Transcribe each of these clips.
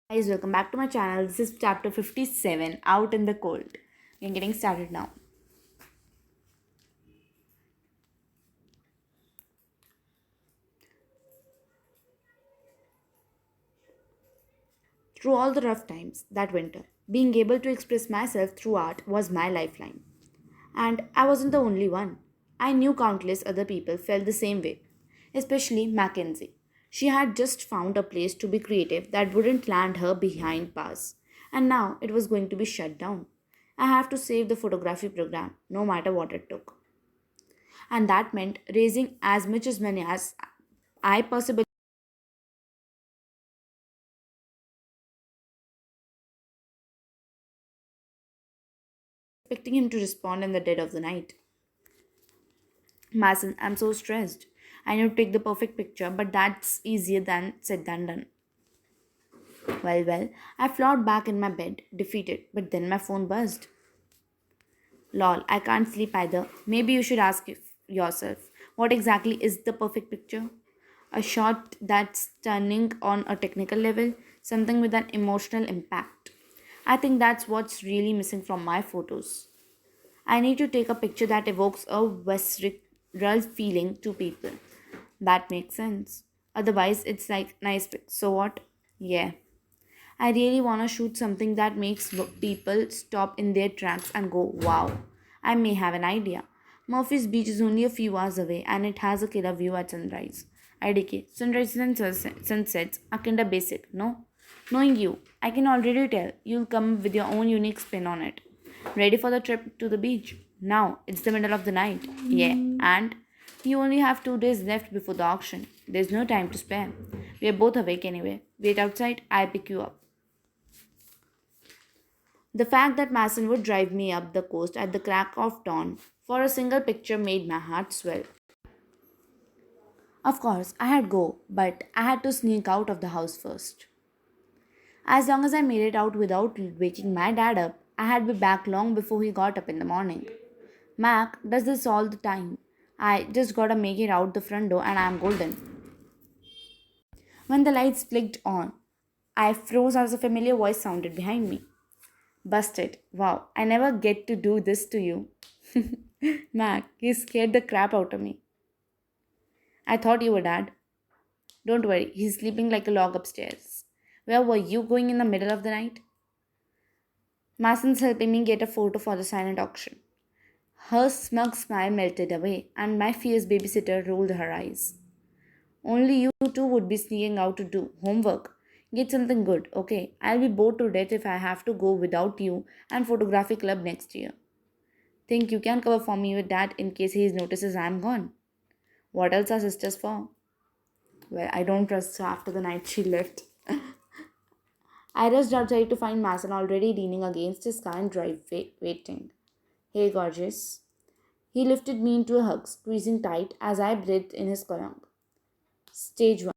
Guys, welcome back to my channel. This is chapter 57, Out in the Cold. We're getting started now. Through all the rough times that winter, being able to express myself through art was my lifeline. And I wasn't the only one. I knew countless other people felt the same way, especially Mackenzie. She had just found a place to be creative that wouldn't land her behind bars, and now it was going to be shut down. I have to save the photography program, no matter what it took. And that meant raising as much as money as I possibly expecting him to respond in the dead of the night. Mason, I'm so stressed. I need to take the perfect picture, but that's easier than said than done. Well, I flopped back in my bed, defeated, but then my phone buzzed. Lol, I can't sleep either. Maybe you should ask yourself, what exactly is the perfect picture? A shot that's stunning on a technical level, something with an emotional impact. I think that's what's really missing from my photos. I need to take a picture that evokes a visceral feeling to people. That makes sense. Otherwise, it's like, nice pic. So what? Yeah. I really want to shoot something that makes people stop in their tracks and go, wow, I may have an idea. Murphy's Beach is only a few hours away and it has a killer view at sunrise. IDK, sunrises and sunsets are kinda basic, no? Knowing you, I can already tell you'll come with your own unique spin on it. Ready for the trip to the beach? Now, it's the middle of the night. Yeah, and you only have 2 days left before the auction. There's no time to spare. We are both awake anyway. Wait outside, I'll pick you up. The fact that Mason would drive me up the coast at the crack of dawn for a single picture made my heart swell. Of course, I had go, but I had to sneak out of the house first. As long as I made it out without waking my dad up, I had be back long before he got up in the morning. Mac does this all the time. I just gotta make it out the front door and I'm golden. When the lights flicked on, I froze as a familiar voice sounded behind me. Busted. Wow, I never get to do this to you. Mac, you scared the crap out of me. I thought you were dad. Don't worry, he's sleeping like a log upstairs. Where were you going in the middle of the night? Mason's helping me get a photo for the silent auction. Her smug smile melted away, and my fierce babysitter rolled her eyes. Only you two would be sneaking out to do homework. Get something good, okay? I'll be bored to death if I have to go without you and photography club next year. Think you can cover for me with that in case he notices I'm gone. What else are sisters for? Well, I don't trust her after the night she left. I rushed outside to find Mason already leaning against his car and driveway waiting. Hey, gorgeous. He lifted me into a hug, squeezing tight as I breathed in his cologne. Stage 1.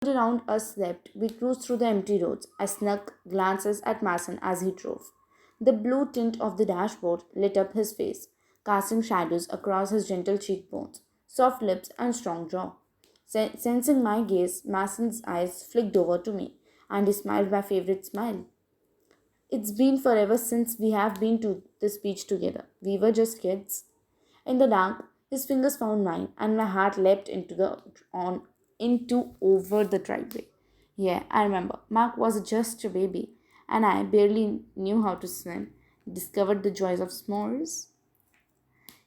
Around us slept, we cruised through the empty roads. I snuck glances at Mason as he drove. The blue tint of the dashboard lit up his face, casting shadows across his gentle cheekbones, soft lips, and strong jaw. Sensing my gaze, Mason's eyes flicked over to me, and he smiled my favorite smile. It's been forever since we have been to this beach together. We were just kids. In the dark, his fingers found mine, and my heart leapt into over the driveway. Yeah, I remember. Mark was just a baby, and I barely knew how to swim. Discovered the joys of s'mores.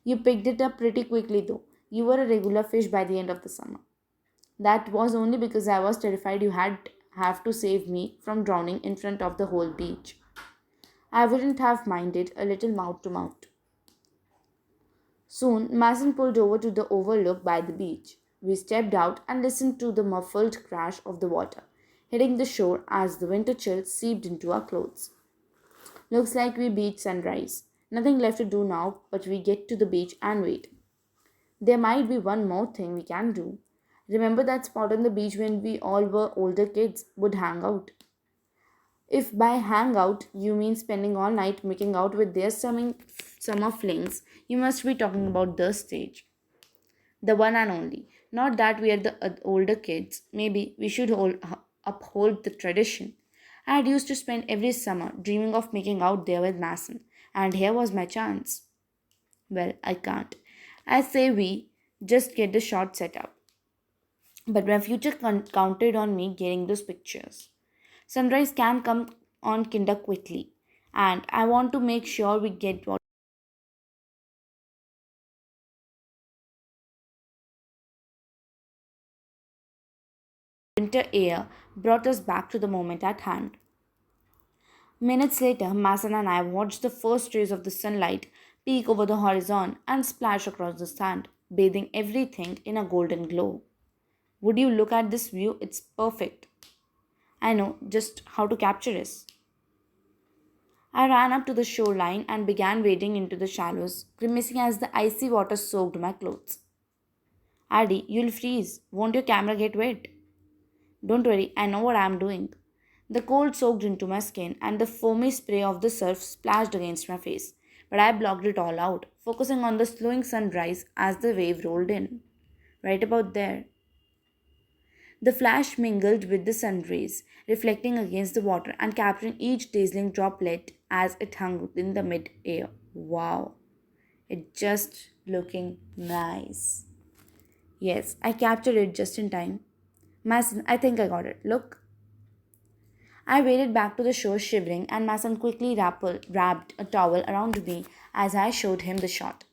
You picked it up pretty quickly, though. You were a regular fish by the end of the summer. That was only because I was terrified you had have to save me from drowning in front of the whole beach. I wouldn't have minded a little mouth to mouth. Soon, Mason pulled over to the overlook by the beach. We stepped out and listened to the muffled crash of the water hitting the shore as the winter chill seeped into our clothes. Looks like we beat sunrise. Nothing left to do now but we get to the beach and wait. There might be one more thing we can do. Remember that spot on the beach when we all were older kids would hang out? If by hang out you mean spending all night making out with their summer flings, you must be talking about the stage. The one and only. Not that we are the older kids. Maybe we should uphold the tradition. I had used to spend every summer dreaming of making out there with Mason, and here was my chance. Well, I can't. I say we just get the shot set up. But my future counted on me getting those pictures. Sunrise can come on kinda quickly, and I want to make sure we get what winter air brought us back to the moment at hand. Minutes later, Mason and I watched the first rays of the sunlight peek over the horizon and splash across the sand, bathing everything in a golden glow. Would you look at this view? It's perfect. I know just how to capture it. I ran up to the shoreline and began wading into the shallows, grimacing as the icy water soaked my clothes. Addy, you'll freeze. Won't your camera get wet? Don't worry, I know what I'm doing. The cold soaked into my skin and the foamy spray of the surf splashed against my face, but I blocked it all out, focusing on the slowing sunrise as the wave rolled in. Right about there. The flash mingled with the sun rays, reflecting against the water and capturing each dazzling droplet as it hung in the mid air. Wow, it just looking nice. Yes, I captured it just in time. Mason, I think I got it. Look. I waded back to the shore shivering, and Mason quickly wrapped a towel around me as I showed him the shot.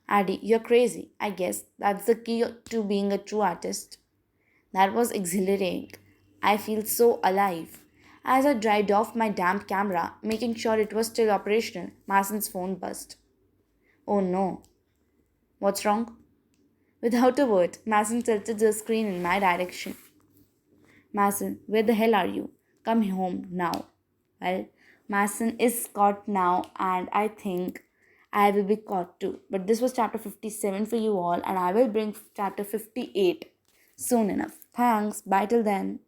Addy, you're crazy. I guess that's the key to being a true artist. That was exhilarating. I feel so alive. As I dried off my damp camera, making sure it was still operational, Mason's phone buzzed. Oh no. What's wrong? Without a word, Mason tilted the screen in my direction. Mason, where the hell are you? Come home now. Well, Mason is caught now, and I think I will be caught too. But this was chapter 57 for you all, and I will bring chapter 58 soon enough. Thanks. Bye till then.